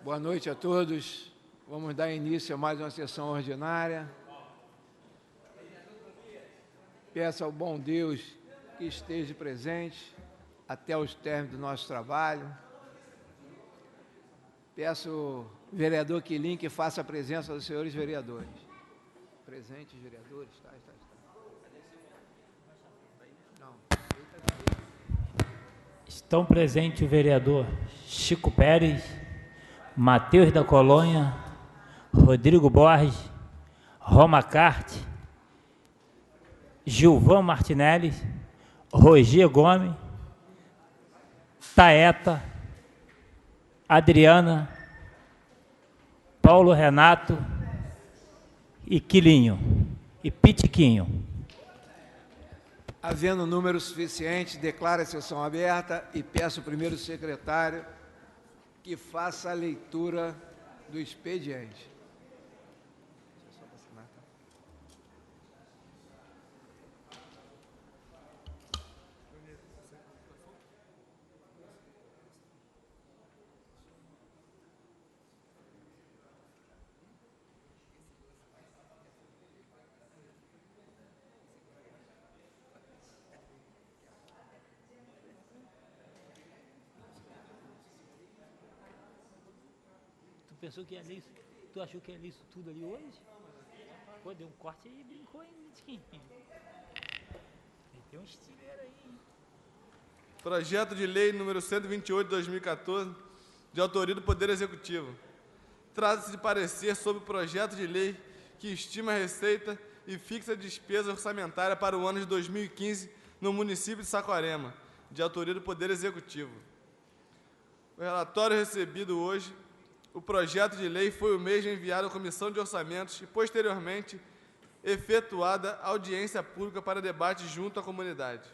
Boa noite a todos. Vamos dar início a mais uma sessão ordinária. Peço ao bom Deus que esteja presente até os términos do nosso trabalho. Peço ao vereador Quilim que faça a presença dos senhores vereadores. Presentes, vereadores. Não. Estão presentes o vereador Chico Pérez, Matheus da Colônia, Rodrigo Borges, Roma Carte, Gilvão Martinelli, Roger Gomes, Taeta, Adriana, Paulo Renato e Quilinho e Pitiquinho. Havendo número suficiente, declaro a sessão aberta e peço ao primeiro secretário que faça a leitura do expediente. Pensou que ia ler isso? Tu achou que ia ler isso tudo ali hoje? Pô, deu um corte e brincou, hein, Mitiquinho? Tem um estileiro aí, hein? Projeto de Lei número 128 de 2014, de autoria do Poder Executivo. Trata-se de parecer sobre o projeto de lei que estima a receita e fixa a despesa orçamentária para o ano de 2015 no município de Saquarema, de autoria do Poder Executivo. O relatório recebido hoje. O projeto de lei foi o mesmo enviado à Comissão de Orçamentos e, posteriormente, efetuada audiência pública para debate junto à comunidade.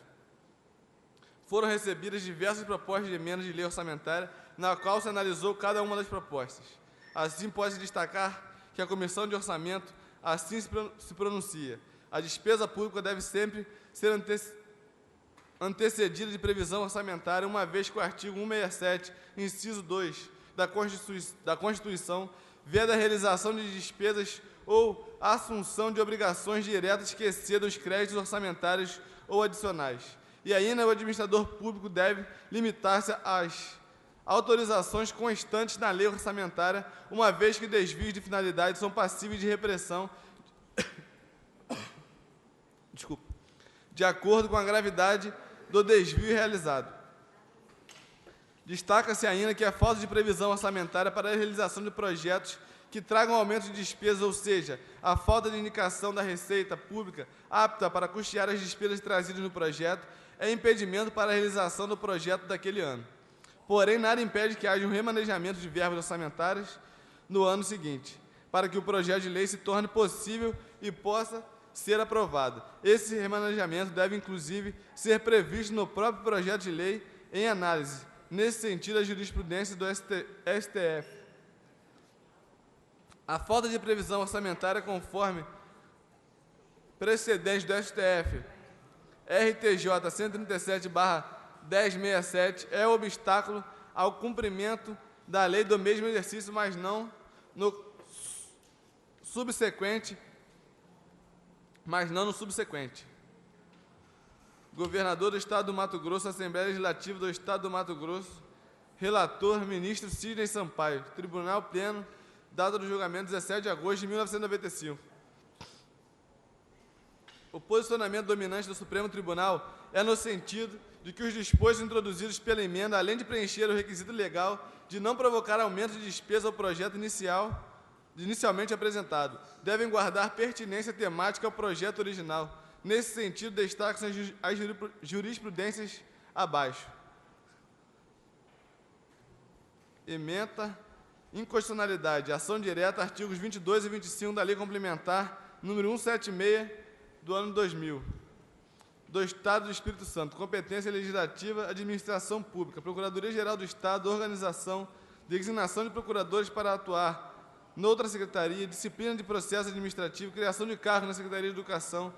Foram recebidas diversas propostas de emendas de lei orçamentária, na qual se analisou cada uma das propostas. Assim, pode-se destacar que a Comissão de Orçamento assim se pronuncia. A despesa pública deve sempre ser antecedida de previsão orçamentária, uma vez que o artigo 167, inciso 2, da Constituição, veda a realização de despesas ou assunção de obrigações diretas que excedam os créditos orçamentários ou adicionais. E ainda o administrador público deve limitar-se às autorizações constantes na lei orçamentária, uma vez que desvios de finalidade são passíveis de repressão de acordo com a gravidade do desvio realizado. Destaca-se ainda que a falta de previsão orçamentária para a realização de projetos que tragam aumento de despesas, ou seja, a falta de indicação da receita pública apta para custear as despesas trazidas no projeto, é impedimento para a realização do projeto daquele ano. Porém, nada impede que haja um remanejamento de verbas orçamentárias no ano seguinte, para que o projeto de lei se torne possível e possa ser aprovado. Esse remanejamento deve, inclusive, ser previsto no próprio projeto de lei em análise. Nesse sentido, a jurisprudência do STF. A falta de previsão orçamentária, conforme precedente do STF, RTJ 137/1067, é o obstáculo ao cumprimento da lei do mesmo exercício, mas não no subsequente. Governador do Estado do Mato Grosso, Assembleia Legislativa do Estado do Mato Grosso, relator, ministro Sidney Sampaio, Tribunal Pleno, data do julgamento 17 de agosto de 1995. O posicionamento dominante do Supremo Tribunal é no sentido de que os dispostos introduzidos pela emenda, além de preencher o requisito legal de não provocar aumento de despesa ao projeto inicialmente apresentado, devem guardar pertinência temática ao projeto original. Nesse sentido, destacam-se as jurisprudências abaixo. Ementa, inconstitucionalidade, ação direta, artigos 22 e 25 da Lei Complementar número 176 do ano 2000, do Estado do Espírito Santo, competência legislativa, administração pública, Procuradoria-Geral do Estado, organização, designação de procuradores para atuar noutra secretaria, disciplina de processo administrativo, criação de cargo na Secretaria de Educação,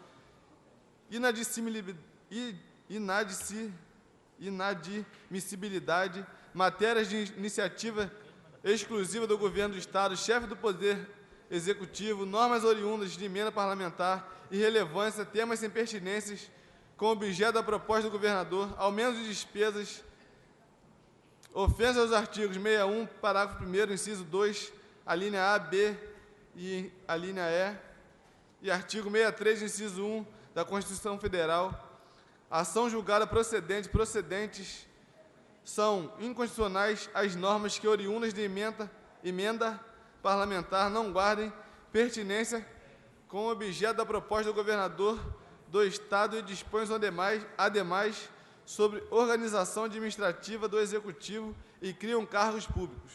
inadmissibilidade, matérias de iniciativa exclusiva do Governo do Estado, chefe do Poder Executivo, normas oriundas de emenda parlamentar, irrelevância, temas sem pertinências com objeto da proposta do governador, aumento de despesas, ofensa aos artigos 61, parágrafo 1º, inciso 2, a linha A, B e a linha E, e artigo 63, inciso 1 da Constituição Federal, ação julgada procedentes são inconstitucionais as normas que, oriundas de emenda parlamentar, não guardem pertinência com o objeto da proposta do governador do Estado e dispõem, ademais, sobre organização administrativa do Executivo e criam cargos públicos.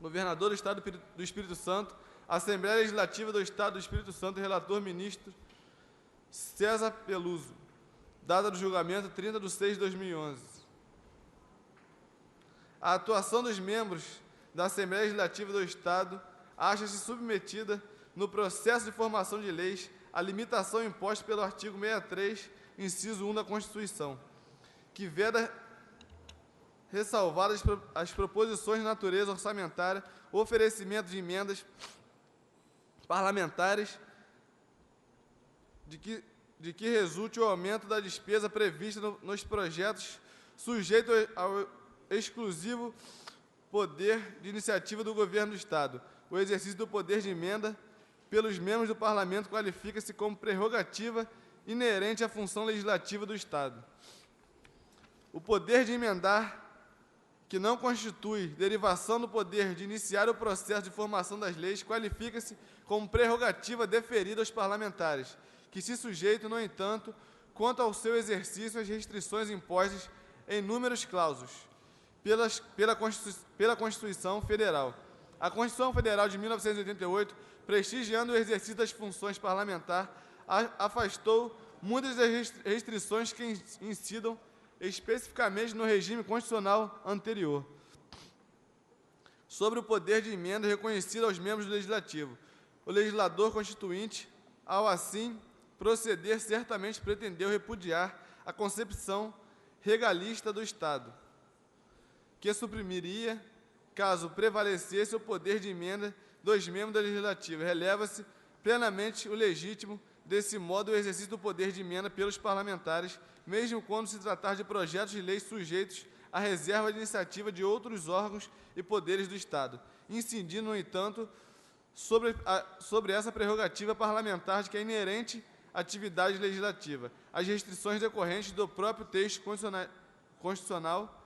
Governador do Estado do Espírito Santo, Assembleia Legislativa do Estado do Espírito Santo, relator ministro César Peluso. Data do julgamento, 30/6/2011. A atuação dos membros da Assembleia Legislativa do Estado acha-se submetida, no processo de formação de leis, à limitação imposta pelo artigo 63, inciso 1 da Constituição, que veda ressalvadas as proposições de natureza orçamentária, oferecimento de emendas parlamentares de que resulte o aumento da despesa prevista nos projetos, sujeito ao exclusivo poder de iniciativa do Governo do Estado. O exercício do poder de emenda pelos membros do Parlamento qualifica-se como prerrogativa inerente à função legislativa do Estado. O poder de emendar, que não constitui derivação do poder de iniciar o processo de formação das leis, qualifica-se como prerrogativa deferida aos parlamentares, que se sujeitam, no entanto, quanto ao seu exercício, às restrições impostas em números clausos pela Constituição Federal. A Constituição Federal de 1988, prestigiando o exercício das funções parlamentares, afastou muitas das restrições que incidam especificamente no regime constitucional anterior sobre o poder de emenda reconhecido aos membros do Legislativo. O legislador constituinte, ao assim proceder, certamente pretendeu repudiar a concepção regalista do Estado, que suprimiria, caso prevalecesse, o poder de emenda dos membros da Legislativa. Releva-se plenamente o legítimo, desse modo, o exercício do poder de emenda pelos parlamentares, mesmo quando se tratar de projetos de lei sujeitos à reserva de iniciativa de outros órgãos e poderes do Estado, incidindo, no entanto, sobre essa prerrogativa parlamentar que é inerente à atividade legislativa, as restrições decorrentes do próprio texto constitucional,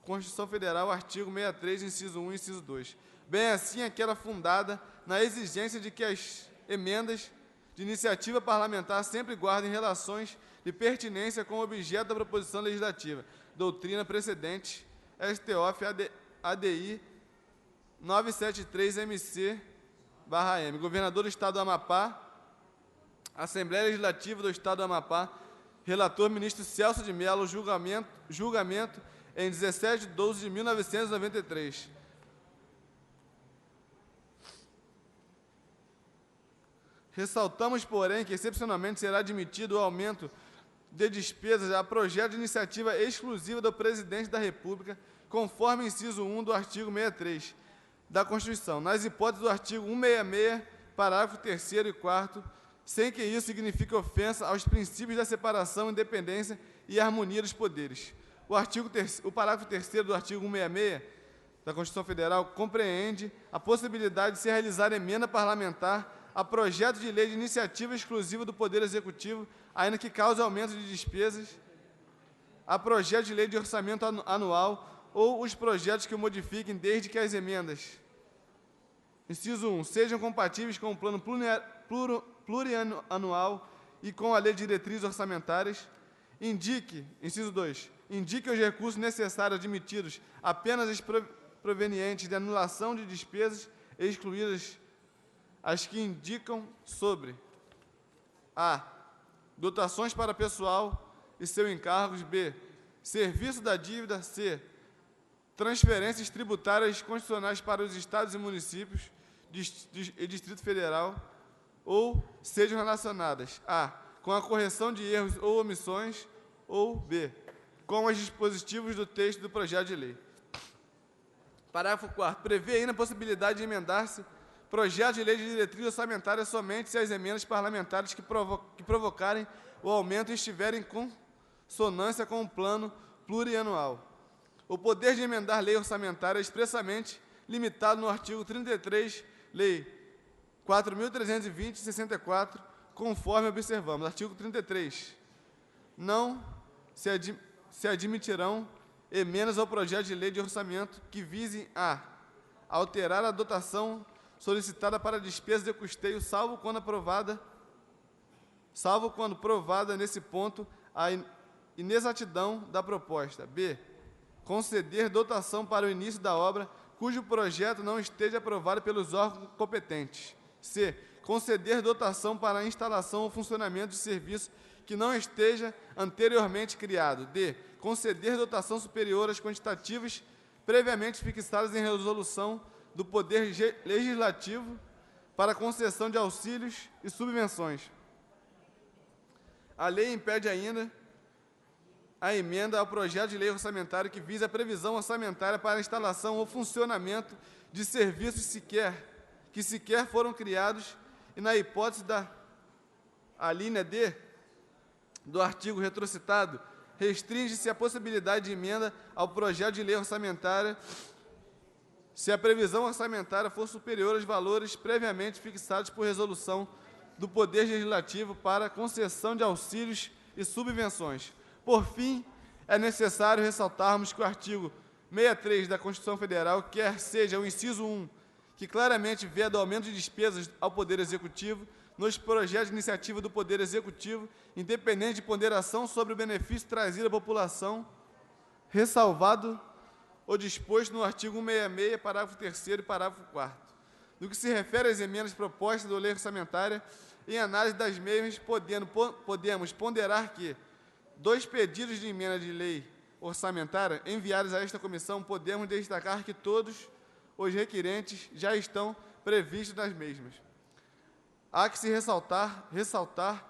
Constituição Federal, artigo 63, inciso 1 e inciso 2. Bem assim, aquela fundada na exigência de que as emendas de iniciativa parlamentar sempre guardem relações de pertinência com o objeto da proposição legislativa. Doutrina precedente, STOF ADI 973-MC/M. Governador do Estado do Amapá, Assembleia Legislativa do Estado do Amapá, relator ministro Celso de Mello, julgamento em 17/12/1993. Ressaltamos, porém, que excepcionalmente será admitido o aumento de despesas a projeto de iniciativa exclusiva do Presidente da República, conforme inciso 1 do artigo 63 da Constituição, nas hipóteses do artigo 166, parágrafo 3º e 4º, sem que isso signifique ofensa aos princípios da separação, independência e harmonia dos poderes. O parágrafo 3º do artigo 166 da Constituição Federal compreende a possibilidade de se realizar emenda parlamentar a projeto de lei de iniciativa exclusiva do Poder Executivo, ainda que cause aumento de despesas, a projeto de lei de orçamento anual ou os projetos que o modifiquem, desde que as emendas, inciso 1, sejam compatíveis com o plano plurianual e com a lei de diretrizes orçamentárias. Inciso 2, indique os recursos necessários admitidos apenas as provenientes de anulação de despesas, excluídas as que indicam sobre a. dotações para pessoal e seus encargos, b. serviço da dívida, c. transferências tributárias constitucionais para os estados e municípios e Distrito Federal, ou sejam relacionadas a. com a correção de erros ou omissões, ou b. com os dispositivos do texto do projeto de lei. Parágrafo 4º. Prevê ainda a possibilidade de emendar-se projeto de lei de diretriz orçamentária somente se as emendas parlamentares que provocarem o aumento estiverem em consonância com o plano plurianual. O poder de emendar lei orçamentária é expressamente limitado no artigo 33, Lei 4.320/64, conforme observamos. Artigo 33. Não se admitirão emendas ao projeto de lei de orçamento que visem a alterar a dotação solicitada para despesas de custeio, salvo quando provada nesse ponto a inexatidão da proposta. B. Conceder dotação para o início da obra cujo projeto não esteja aprovado pelos órgãos competentes. C. Conceder dotação para a instalação ou funcionamento de serviço que não esteja anteriormente criado. D. Conceder dotação superior às quantitativas previamente fixadas em resolução do Poder Legislativo para concessão de auxílios e subvenções. A lei impede ainda a emenda ao projeto de lei orçamentário que visa a previsão orçamentária para a instalação ou funcionamento de serviços que sequer foram criados e, na hipótese da alínea D do artigo retrocitado, restringe-se a possibilidade de emenda ao projeto de lei orçamentária se a previsão orçamentária for superior aos valores previamente fixados por resolução do Poder Legislativo para concessão de auxílios e subvenções. Por fim, é necessário ressaltarmos que o artigo 63 da Constituição Federal, quer seja o inciso 1, que claramente veda o aumento de despesas ao Poder Executivo, nos projetos de iniciativa do Poder Executivo, independente de ponderação sobre o benefício trazido à população, ressalvado o disposto no artigo 166, parágrafo 3º e parágrafo 4º. No que se refere às emendas propostas da lei orçamentária, em análise das mesmas, podemos ponderar que, 2 pedidos de emenda de lei orçamentária enviados a esta comissão, podemos destacar que todos os requerentes já estão previstos nas mesmas. Há que se ressaltar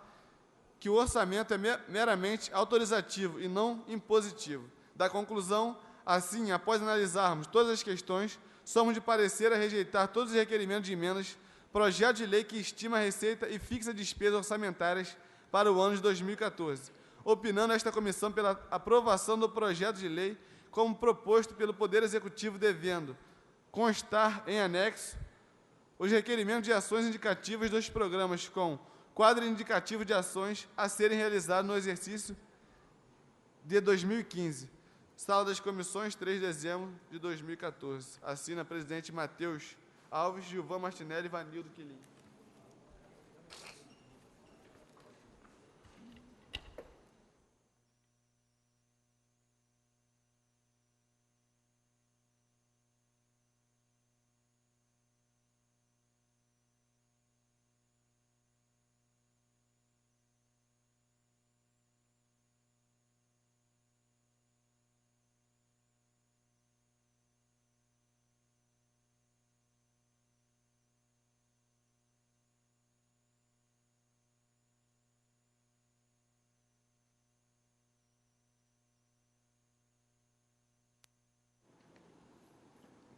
que o orçamento é meramente autorizativo e não impositivo. Da conclusão, assim, após analisarmos todas as questões, somos de parecer a rejeitar todos os requerimentos de emendas, projeto de lei que estima a receita e fixa despesas orçamentárias para o ano de 2014, opinando esta comissão pela aprovação do projeto de lei como proposto pelo Poder Executivo, devendo constar em anexo os requerimentos de ações indicativas dos programas com quadro indicativo de ações a serem realizados no exercício de 2015. Sala das Comissões, 3 de dezembro de 2014. Assina presidente Matheus Alves, Gilvan Martinelli e Vanildo Quilim.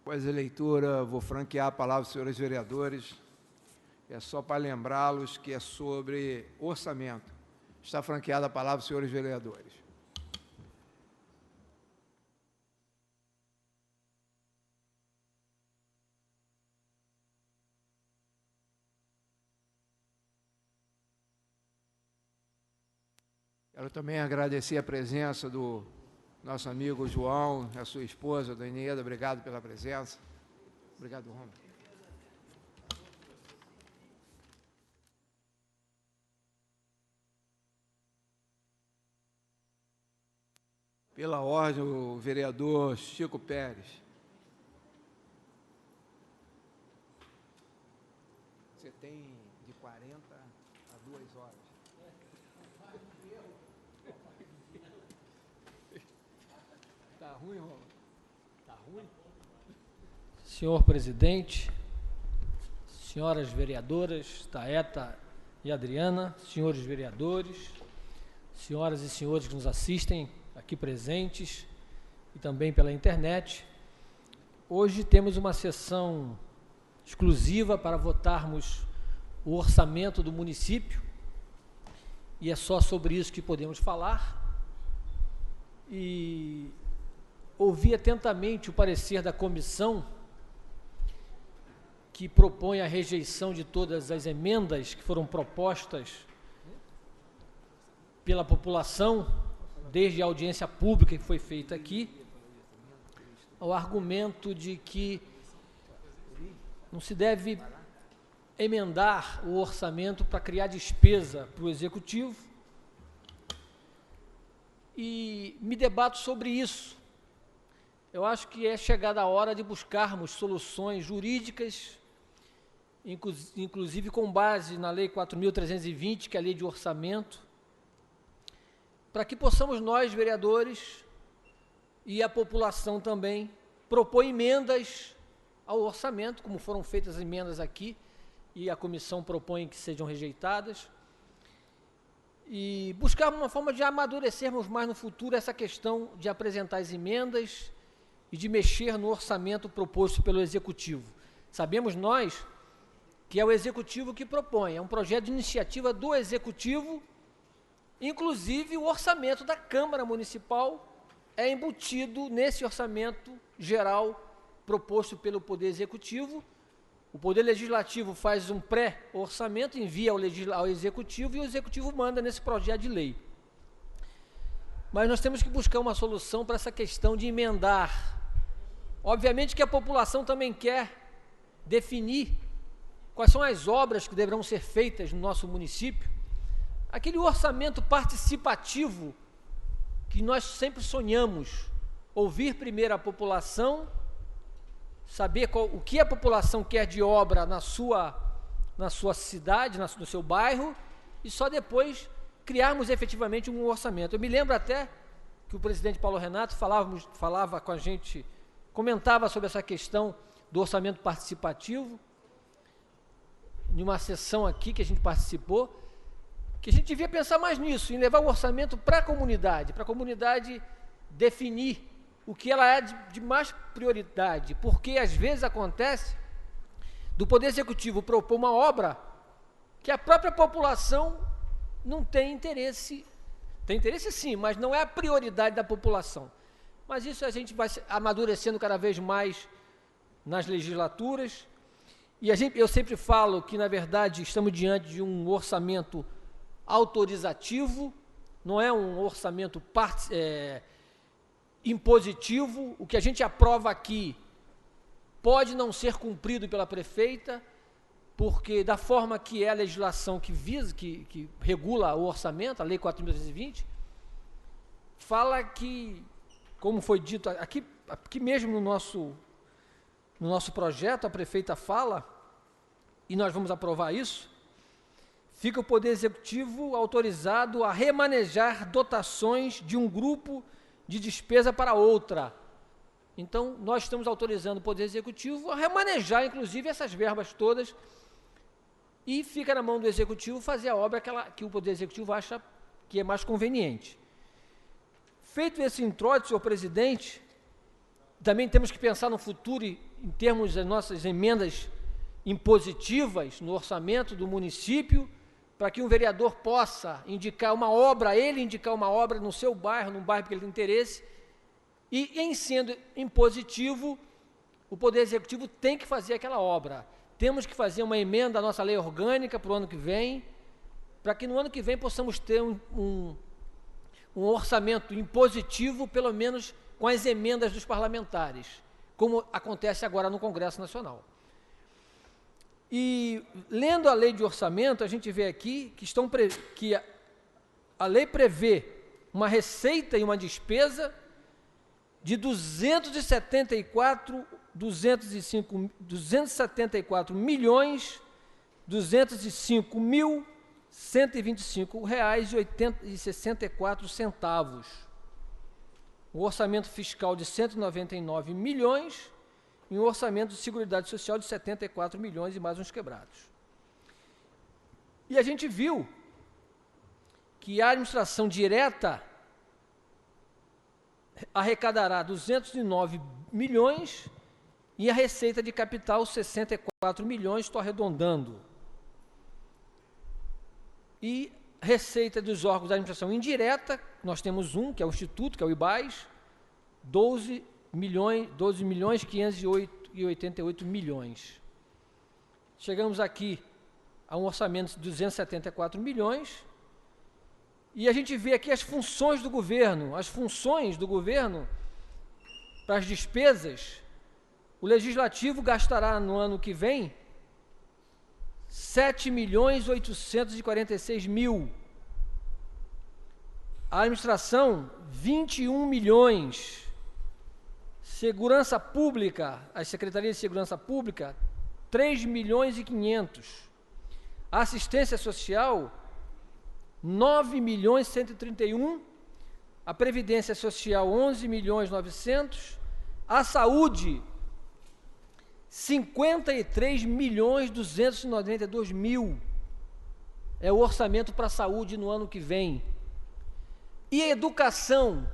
Após a leitura, vou franquear a palavra aos senhores vereadores. É só para lembrá-los que é sobre orçamento. Está franqueada a palavra aos senhores vereadores. Quero também agradecer a presença do nosso amigo João, a sua esposa, Dona Ineda. Obrigado pela presença. Obrigado, Romulo. Pela ordem, o vereador Chico Pérez. Você tem de 40 a 2 horas. Tá ruim, Romulo? Tá ruim? Senhor presidente, senhoras vereadoras, Taeta e Adriana, senhores vereadores, senhoras e senhores que nos assistem aqui presentes e também pela internet, Hoje temos uma sessão exclusiva para votarmos o orçamento do município, e é só sobre isso que podemos falar. E ouvi atentamente o parecer da comissão, que propõe a rejeição de todas as emendas que foram propostas pela população, desde a audiência pública que foi feita aqui, ao argumento de que não se deve emendar o orçamento para criar despesa para o Executivo, e me debato sobre isso. Eu acho que é chegada a hora de buscarmos soluções jurídicas, inclusive com base na Lei 4.320, que é a Lei de Orçamento, para que possamos nós, vereadores, e a população também, propor emendas ao orçamento, como foram feitas as emendas aqui, e a comissão propõe que sejam rejeitadas, e buscar uma forma de amadurecermos mais no futuro essa questão de apresentar as emendas e de mexer no orçamento proposto pelo Executivo. Sabemos nós que é o Executivo que propõe, é um projeto de iniciativa do Executivo, inclusive o orçamento da Câmara Municipal é embutido nesse orçamento geral proposto pelo Poder Executivo. O Poder Legislativo faz um pré-orçamento, envia ao Executivo, e o Executivo manda nesse projeto de lei. Mas nós temos que buscar uma solução para essa questão de emendar. Obviamente que a população também quer definir quais são as obras que deverão ser feitas no nosso município. Aquele orçamento participativo que nós sempre sonhamos, ouvir primeiro a população, saber o que a população quer de obra na sua cidade, no seu bairro, e só depois criarmos efetivamente um orçamento. Eu me lembro até que o presidente Paulo Renato falava com a gente, comentava sobre essa questão do orçamento participativo, em uma sessão aqui que a gente participou, que a gente devia pensar mais nisso, em levar o orçamento para a comunidade definir o que ela é de mais prioridade, porque às vezes acontece do Poder Executivo propor uma obra que a própria população não tem interesse sim, mas não é a prioridade da população. Mas isso a gente vai amadurecendo cada vez mais nas legislaturas, e eu sempre falo que, na verdade, estamos diante de um orçamento autorizativo, não é um orçamento impositivo. O que a gente aprova aqui pode não ser cumprido pela prefeita, porque da forma que é a legislação que regula o orçamento, a Lei 4.320, fala que, como foi dito aqui mesmo no nosso projeto, a prefeita fala, e nós vamos aprovar isso, fica o Poder Executivo autorizado a remanejar dotações de um grupo de despesa para outra. Então, nós estamos autorizando o Poder Executivo a remanejar, inclusive, essas verbas todas, e fica na mão do Executivo fazer a obra que o Poder Executivo acha que é mais conveniente. Feito esse introito, senhor presidente, também temos que pensar no futuro em termos das nossas emendas impositivas no orçamento do município, para que um vereador possa indicar uma obra no seu bairro, num bairro que ele tem interesse, e em sendo impositivo, o Poder Executivo tem que fazer aquela obra. Temos que fazer uma emenda à nossa lei orgânica para o ano que vem, para que no ano que vem possamos ter um orçamento impositivo, pelo menos com as emendas dos parlamentares, como acontece agora no Congresso Nacional. E, lendo a lei de orçamento, a gente vê aqui que a lei prevê uma receita e uma despesa de 274.205.125,64 o orçamento fiscal de 199 milhões e um orçamento de Seguridade Social de 74 milhões e mais uns quebrados. E a gente viu que a administração direta arrecadará 209 milhões e a receita de capital 64 milhões, estou arredondando. E receita dos órgãos da administração indireta, nós temos um, que é o Instituto, que é o IBAS, 12.588 milhões. Chegamos aqui a um orçamento de 274 milhões, e a gente vê aqui as funções do governo. As funções do governo para as despesas, o Legislativo gastará no ano que vem 7.846.000. A administração, 21 milhões. Segurança Pública, as secretarias de Segurança Pública, 3.500.000. Assistência Social, 9.131.000. A Previdência Social, 11.900.000. A Saúde, 53.292.000 é o orçamento para a saúde no ano que vem. E a educação,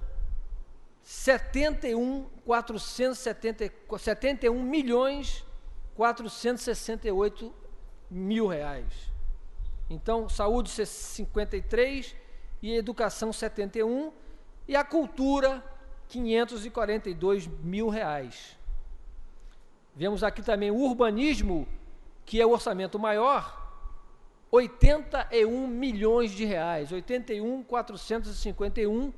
71.468.000 reais. Então, saúde 53 e a educação 71 e a cultura 542.000 reais. Vemos aqui também o urbanismo, que é o orçamento maior, 81 milhões de reais, 81.451.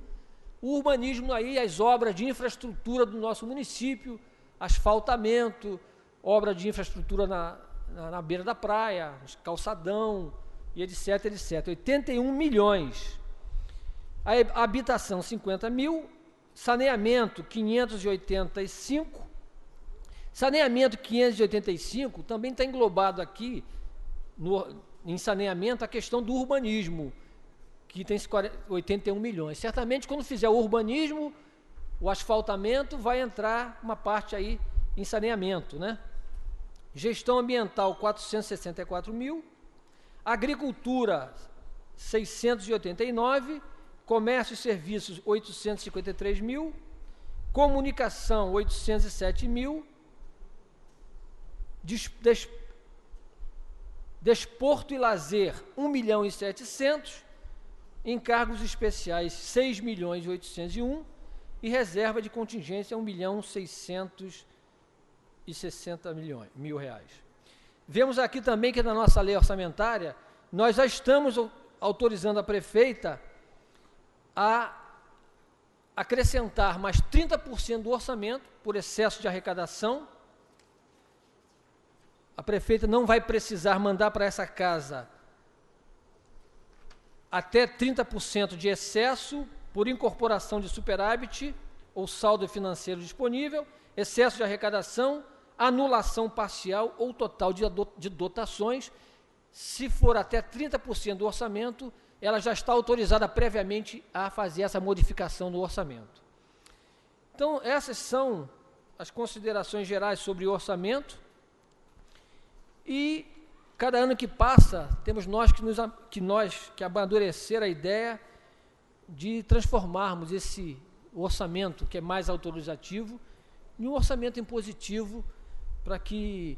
O urbanismo aí, as obras de infraestrutura do nosso município, asfaltamento, obra de infraestrutura na beira da praia, calçadão, e etc, etc. 81 milhões. A habitação, 50 mil. Saneamento, 585. Saneamento 585 também está englobado aqui, em saneamento, a questão do urbanismo, que tem 81 milhões. Certamente, quando fizer o urbanismo, o asfaltamento, vai entrar uma parte aí em saneamento, né? Gestão ambiental, 464 mil. Agricultura, 689. Comércio e serviços, 853 mil. Comunicação, 807 mil. Desporto e lazer, 1.700.000, encargos especiais, 6.801.000, e reserva de contingência, 1.660.000 reais. Vemos aqui também que na nossa lei orçamentária, nós já estamos autorizando a prefeita a acrescentar mais 30% do orçamento por excesso de arrecadação. A prefeita não vai precisar mandar para essa casa até 30% de excesso por incorporação de superávit ou saldo financeiro disponível, excesso de arrecadação, anulação parcial ou total de dotações. Se for até 30% do orçamento, ela já está autorizada previamente a fazer essa modificação no orçamento. Então, essas são as considerações gerais sobre o orçamento. E cada ano que passa, temos que amadurecer a ideia de transformarmos esse orçamento, que é mais autorizativo, em um orçamento impositivo, para que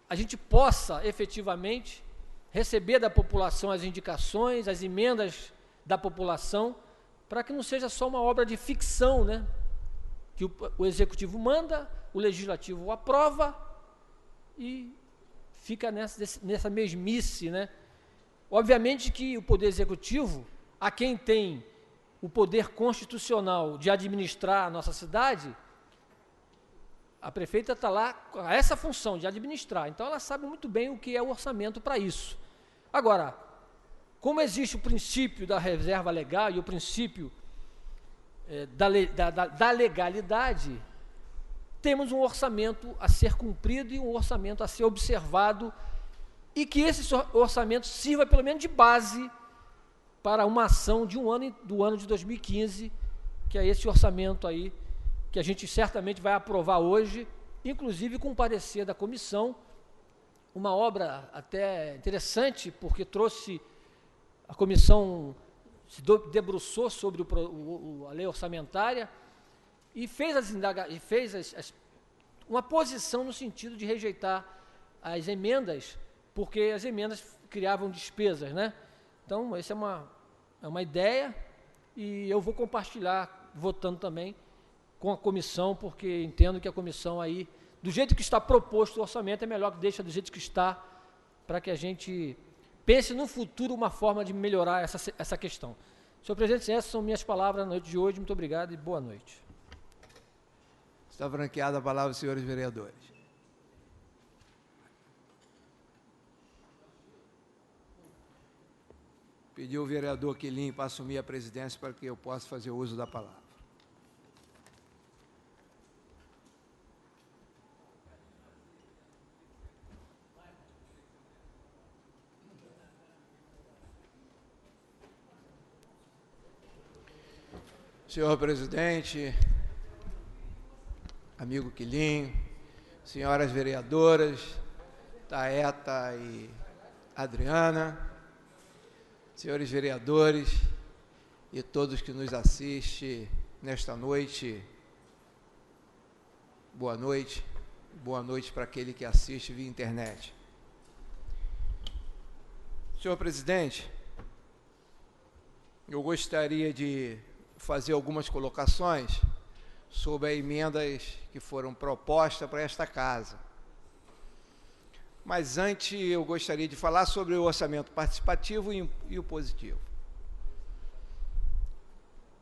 a gente possa efetivamente receber da população as indicações, as emendas da população, para que não seja só uma obra de ficção, né? Que o Executivo manda, o Legislativo aprova e fica nessa mesmice, né? Obviamente que o Poder Executivo, a quem tem o poder constitucional de administrar a nossa cidade, a prefeita está lá com essa função de administrar, então ela sabe muito bem o que é o orçamento para isso. Agora, como existe o princípio da reserva legal e o princípio da legalidade, temos um orçamento a ser cumprido e um orçamento a ser observado, e que esse orçamento sirva pelo menos de base para uma ação de do ano de 2015, que é esse orçamento aí, que a gente certamente vai aprovar hoje, inclusive com o parecer da comissão, uma obra até interessante, porque a comissão se debruçou sobre a lei orçamentária, e fez uma posição no sentido de rejeitar as emendas, porque as emendas criavam despesas, né? Então, essa é uma ideia, e eu vou compartilhar, votando também com a comissão, porque entendo que a comissão aí, do jeito que está proposto o orçamento, é melhor que deixe do jeito que está, para que a gente pense no futuro uma forma de melhorar essa questão. Senhor presidente, essas são minhas palavras na noite de hoje. Muito obrigado e boa noite. Está franqueada a palavra aos senhores vereadores. Pediu o vereador Quilim para assumir a presidência para que eu possa fazer uso da palavra. Senhor presidente, amigo Quilim, senhoras vereadoras, Taeta e Adriana, senhores vereadores e todos que nos assistem nesta noite, boa noite para aquele que assiste via internet. Senhor presidente, eu gostaria de fazer algumas colocações sobre as emendas que foram propostas para esta casa. Mas antes eu gostaria de falar sobre o orçamento participativo e o positivo.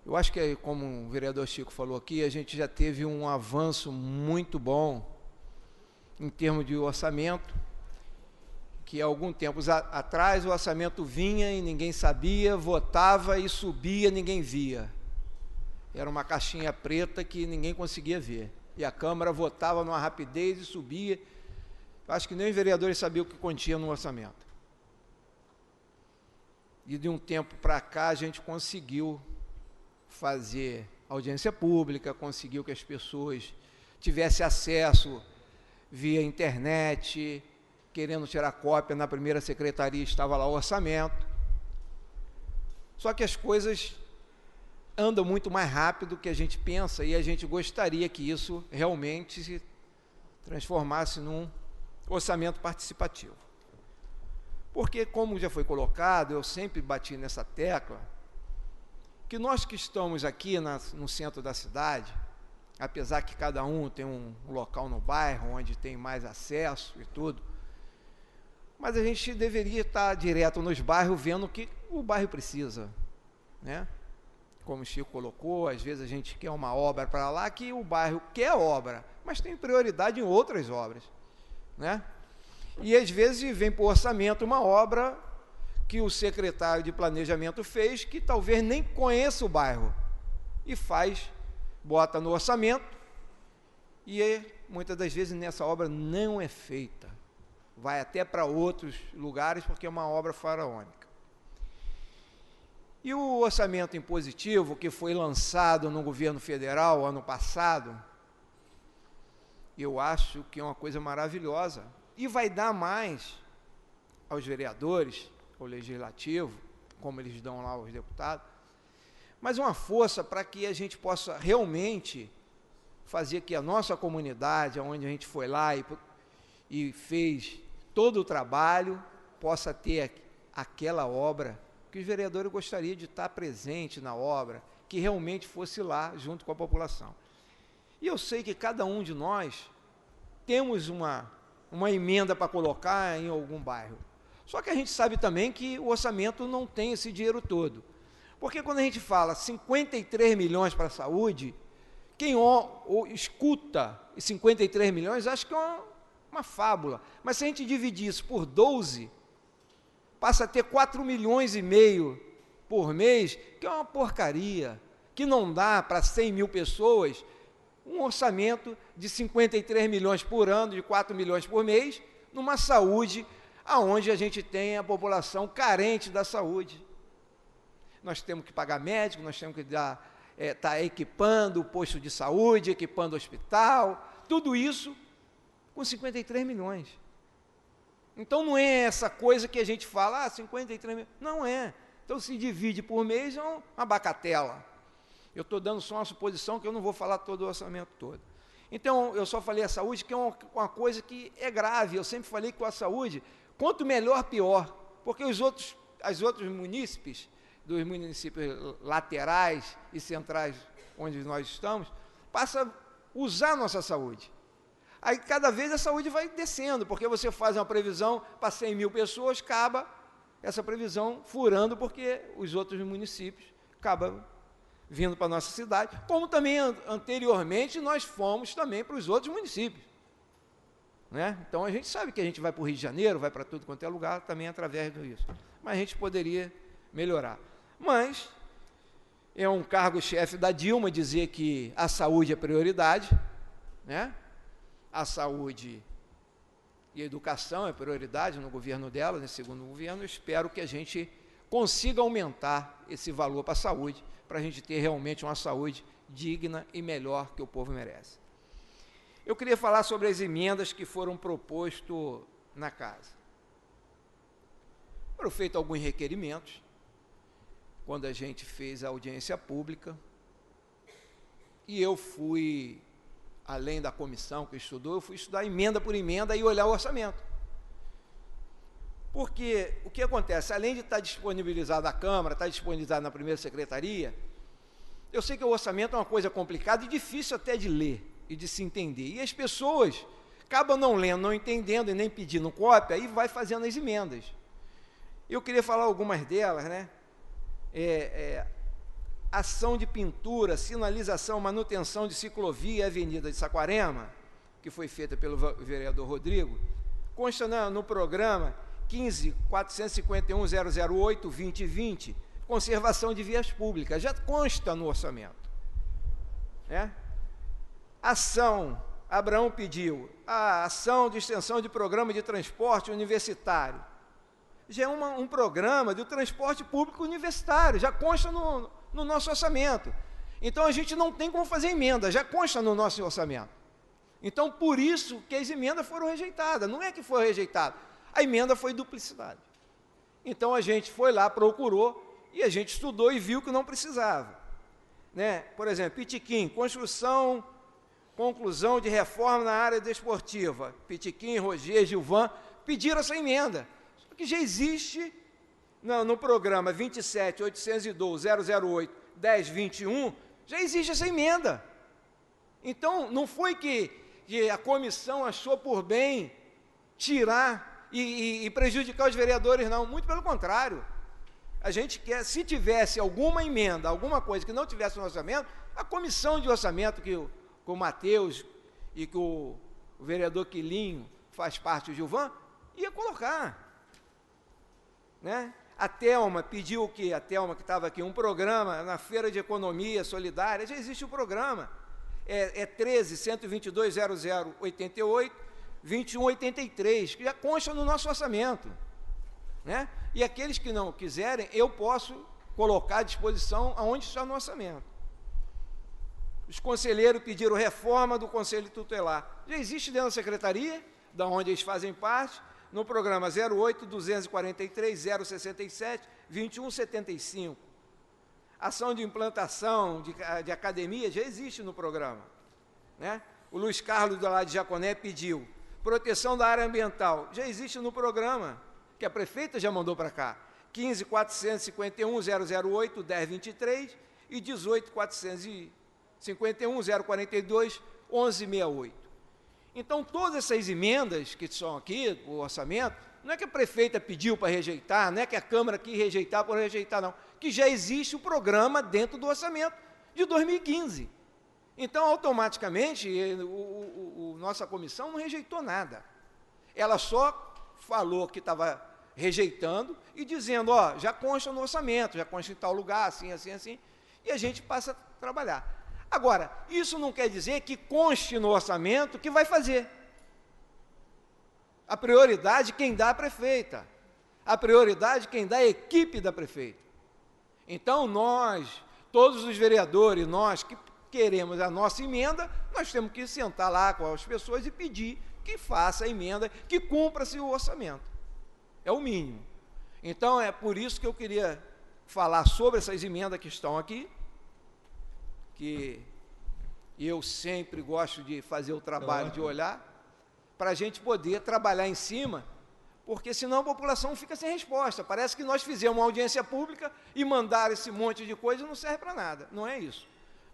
Eu acho que, como o vereador Chico falou aqui, a gente já teve um avanço muito bom em termos de orçamento, que há algum tempo atrás o orçamento vinha e ninguém sabia, votava e subia, ninguém via. Era uma caixinha preta que ninguém conseguia ver. E a Câmara votava numa rapidez e subia. Acho que nem os vereadores sabiam o que continha no orçamento. E de um tempo para cá a gente conseguiu fazer audiência pública, conseguiu que as pessoas tivessem acesso via internet, querendo tirar cópia na primeira secretaria, estava lá o orçamento. Só que as coisas andam muito mais rápido do que a gente pensa e a gente gostaria que isso realmente se transformasse num orçamento participativo. Porque, como já foi colocado, eu sempre bati nessa tecla, que nós que estamos aqui no centro da cidade, apesar que cada um tem um local no bairro onde tem mais acesso e tudo, mas a gente deveria estar direto nos bairros vendo o que o bairro precisa, né? Como o Chico colocou, às vezes a gente quer uma obra para lá que o bairro quer obra, mas tem prioridade em outras obras, né? E às vezes vem para o orçamento uma obra que o secretário de planejamento fez, que talvez nem conheça o bairro, e bota no orçamento, e muitas das vezes nessa obra não é feita, vai até para outros lugares, porque é uma obra faraônica. E o orçamento impositivo, que foi lançado no governo federal ano passado, eu acho que é uma coisa maravilhosa, e vai dar mais aos vereadores, ao legislativo, como eles dão lá aos deputados, mas uma força para que a gente possa realmente fazer que a nossa comunidade, onde a gente foi lá e fez todo o trabalho, possa ter aquela obra que os vereadores gostariam de estar presente na obra, que realmente fosse lá junto com a população. E eu sei que cada um de nós temos uma emenda para colocar em algum bairro. Só que a gente sabe também que o orçamento não tem esse dinheiro todo. Porque quando a gente fala 53 milhões para a saúde, quem escuta 53 milhões acha que é uma fábula. Mas se a gente dividir isso por 12, passa a ter 4,5 milhões por mês, que é uma porcaria, que não dá para 100 mil pessoas um orçamento de 53 milhões por ano, de 4 milhões por mês, numa saúde onde a gente tem a população carente da saúde. Nós temos que pagar médico, nós temos que estar equipando o posto de saúde, equipando o hospital, tudo isso com 53 milhões. Então não é essa coisa que a gente fala, 53 milhões, não é. Então se divide por mês, é uma bacatela. Eu estou dando só uma suposição que eu não vou falar todo o orçamento todo. Então, eu só falei a saúde, que é uma coisa que é grave. Eu sempre falei que a saúde, quanto melhor, pior. Porque os outros munícipes, dos municípios laterais e centrais, onde nós estamos, passam a usar a nossa saúde. Aí, cada vez a saúde vai descendo, porque você faz uma previsão para 100 mil pessoas, acaba essa previsão furando, porque os outros municípios acabam vindo para a nossa cidade, como também anteriormente nós fomos também para os outros municípios. Né? Então, a gente sabe que a gente vai para o Rio de Janeiro, vai para tudo quanto é lugar, também através disso. Mas a gente poderia melhorar. Mas é um cargo-chefe da Dilma dizer que a saúde é prioridade, né? A saúde e a educação é prioridade no governo dela, nesse segundo governo. Eu espero que a gente consiga aumentar esse valor para a saúde, para a gente ter realmente uma saúde digna e melhor que o povo merece. Eu queria falar sobre as emendas que foram propostas na casa. Foram feitos alguns requerimentos, quando a gente fez a audiência pública, e eu fui, além da comissão que estudou, eu fui estudar emenda por emenda e olhar o orçamento. Porque o que acontece, além de estar disponibilizado na Câmara, estar disponibilizado na primeira secretaria, eu sei que o orçamento é uma coisa complicada e difícil até de ler e de se entender. E as pessoas acabam não lendo, não entendendo e nem pedindo cópia, e vai fazendo as emendas. Eu queria falar algumas delas, né? Ação de pintura, sinalização, manutenção de ciclovia e avenida de Saquarema, que foi feita pelo vereador Rodrigo, consta no programa 15.451.008.2020, conservação de vias públicas, já consta no orçamento. Né? Ação, Abraão pediu, a ação de extensão de programa de transporte universitário, já é um programa do transporte público universitário, já consta no nosso orçamento. Então, a gente não tem como fazer emenda, já consta no nosso orçamento. Então, por isso que as emendas foram rejeitadas. Não é que foi rejeitada, a emenda foi duplicidade. Então, a gente foi lá, procurou, e a gente estudou e viu que não precisava. Né? Por exemplo, Pitiquim, conclusão de reforma na área desportiva. Pitiquim, Roger, Gilvan, pediram essa emenda. Só que já existe no programa 27.812.008.1021, já existe essa emenda. Então, não foi que a comissão achou por bem tirar e prejudicar os vereadores, não. Muito pelo contrário. A gente quer, se tivesse alguma emenda, alguma coisa que não tivesse no orçamento, a comissão de orçamento que o Matheus e que o vereador Quilinho faz parte, o Gilvan, ia colocar. Né? A Thelma pediu a Thelma, que estava aqui, um programa na Feira de Economia Solidária, já existe o programa, 13.122.0088.2183, que já consta no nosso orçamento. Né? E aqueles que não quiserem, eu posso colocar à disposição aonde está no orçamento. Os conselheiros pediram reforma do Conselho Tutelar. Já existe dentro da Secretaria, da onde eles fazem parte, no programa 08.243.067.2175. Ação de implantação de academia já existe no programa. Né? O Luiz Carlos, do lado de Jaconé, pediu proteção da área ambiental. Já existe no programa, que a prefeita já mandou para cá. 15.451.008.1023 e 18.451.042.1168. Então, todas essas emendas que são aqui, o orçamento, não é que a prefeita pediu para rejeitar, não é que a Câmara quis rejeitar por rejeitar, não. Que já existe o programa dentro do orçamento de 2015. Então, automaticamente, nossa comissão não rejeitou nada. Ela só falou que estava rejeitando e dizendo, ó, já consta no orçamento, já consta em tal lugar, assim, assim, assim, e a gente passa a trabalhar. Agora, isso não quer dizer que conste no orçamento que vai fazer. A prioridade quem dá é a prefeita. A prioridade quem dá é a equipe da prefeita. Então, nós, todos os vereadores, nós que queremos a nossa emenda, nós temos que sentar lá com as pessoas e pedir que faça a emenda, que cumpra-se o orçamento. É o mínimo. Então, é por isso que eu queria falar sobre essas emendas que estão aqui, que Eu sempre gosto de fazer o trabalho de olhar, para a gente poder trabalhar em cima, porque senão a população fica sem resposta. Parece que nós fizemos uma audiência pública e mandaram esse monte de coisa e não serve para nada. Não é isso.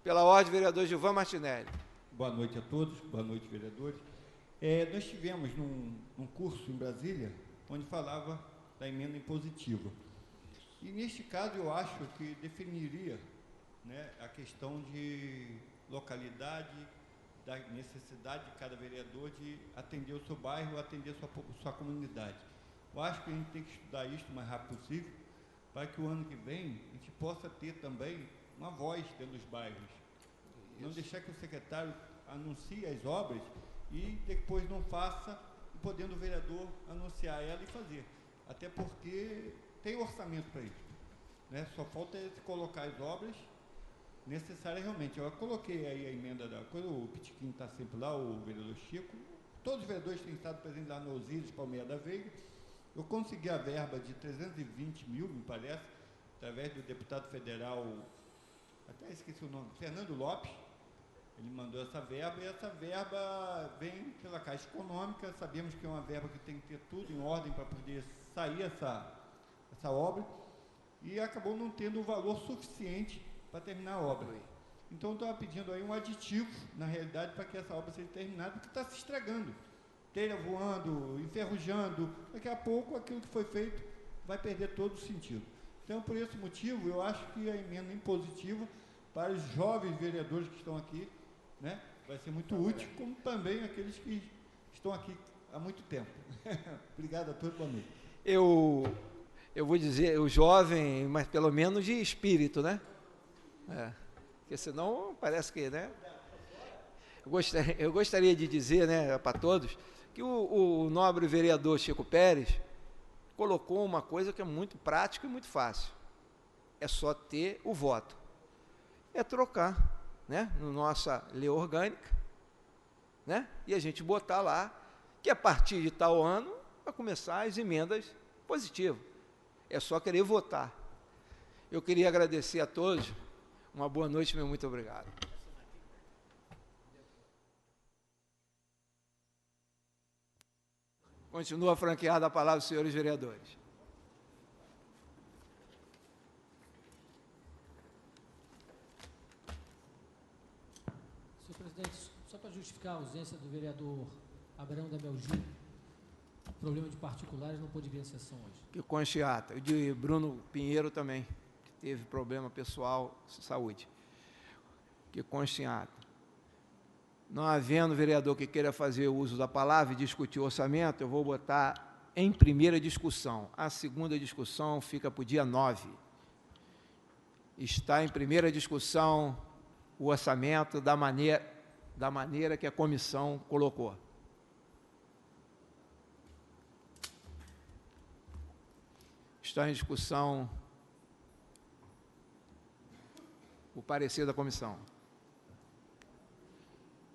Pela ordem, vereador Gilvan Martinelli. Boa noite a todos, boa noite, vereadores. Nós tivemos num curso em Brasília, onde falava da emenda impositiva. E, neste caso, eu acho que definiria, né, a questão de localidade, da necessidade de cada vereador de atender o seu bairro, atender a sua comunidade. Eu acho que a gente tem que estudar isso o mais rápido possível, para que o ano que vem a gente possa ter também uma voz dentro dos bairros. Isso. Não deixar que o secretário anuncie as obras e depois não faça, podendo o vereador anunciar ela e fazer. Até porque tem orçamento para isso, né? Só falta se colocar as obras necessárias realmente. Eu coloquei aí a emenda da coisa, o Pitiquinho está sempre lá, o vereador Chico, todos os vereadores têm estado presentes lá no Osíris, Palmeira da Veiga. Eu consegui a verba de 320 mil, me parece, através do deputado federal, até esqueci o nome, Fernando Lopes. Ele mandou essa verba, e essa verba vem pela Caixa Econômica. Sabemos que é uma verba que tem que ter tudo em ordem para poder sair essa obra, e acabou não tendo o valor suficiente para terminar a obra. Então, eu estava pedindo aí um aditivo, na realidade, para que essa obra seja terminada, porque está se estragando. Telha voando, enferrujando, daqui a pouco aquilo que foi feito vai perder todo o sentido. Então, por esse motivo, eu acho que a emenda impositiva para os jovens vereadores que estão aqui, né, vai ser muito útil, como também aqueles que estão aqui há muito tempo. Obrigado a todos, boa noite. Eu vou dizer, o jovem, mas pelo menos de espírito, né? Porque senão parece que, né? Eu gostaria de dizer, né, para todos, que o nobre vereador Chico Pérez colocou uma coisa que é muito prática e muito fácil. É só ter o voto. É trocar, né, no nossa lei orgânica, né, e a gente botar lá que a partir de tal ano vai começar as emendas positivas. É só querer votar. Eu queria agradecer a todos. Uma boa noite, meu muito obrigado. Continua franqueada a palavra dos senhores vereadores. Senhor presidente, só para justificar a ausência do vereador Abraão da Belgina, problema de particulares, não pôde vir à sessão hoje. Que conste ata. O de Bruno Pinheiro também, que teve problema pessoal de saúde. Que conste em ata. Não havendo vereador que queira fazer o uso da palavra e discutir o orçamento, eu vou botar em primeira discussão. A segunda discussão fica para o dia 9. Está em primeira discussão o orçamento da maneira que a comissão colocou. Está em discussão o parecer da comissão.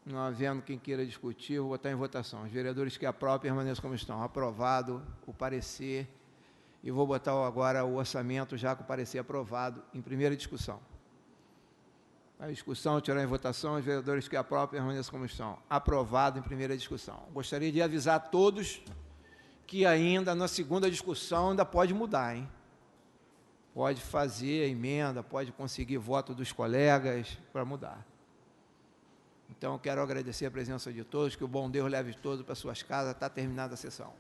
Não havendo quem queira discutir, eu vou botar em votação. Os vereadores que aprovam permaneçam como estão. Aprovado o parecer. E vou botar agora o orçamento já com o parecer aprovado em primeira discussão. A discussão, tirar em votação, os vereadores que aprovam permaneçam como estão. Aprovado em primeira discussão. Gostaria de avisar a todos que ainda na segunda discussão ainda pode mudar, hein? Pode fazer a emenda, pode conseguir voto dos colegas para mudar. Então, quero agradecer a presença de todos, que o bom Deus leve todos para suas casas. Está terminada a sessão.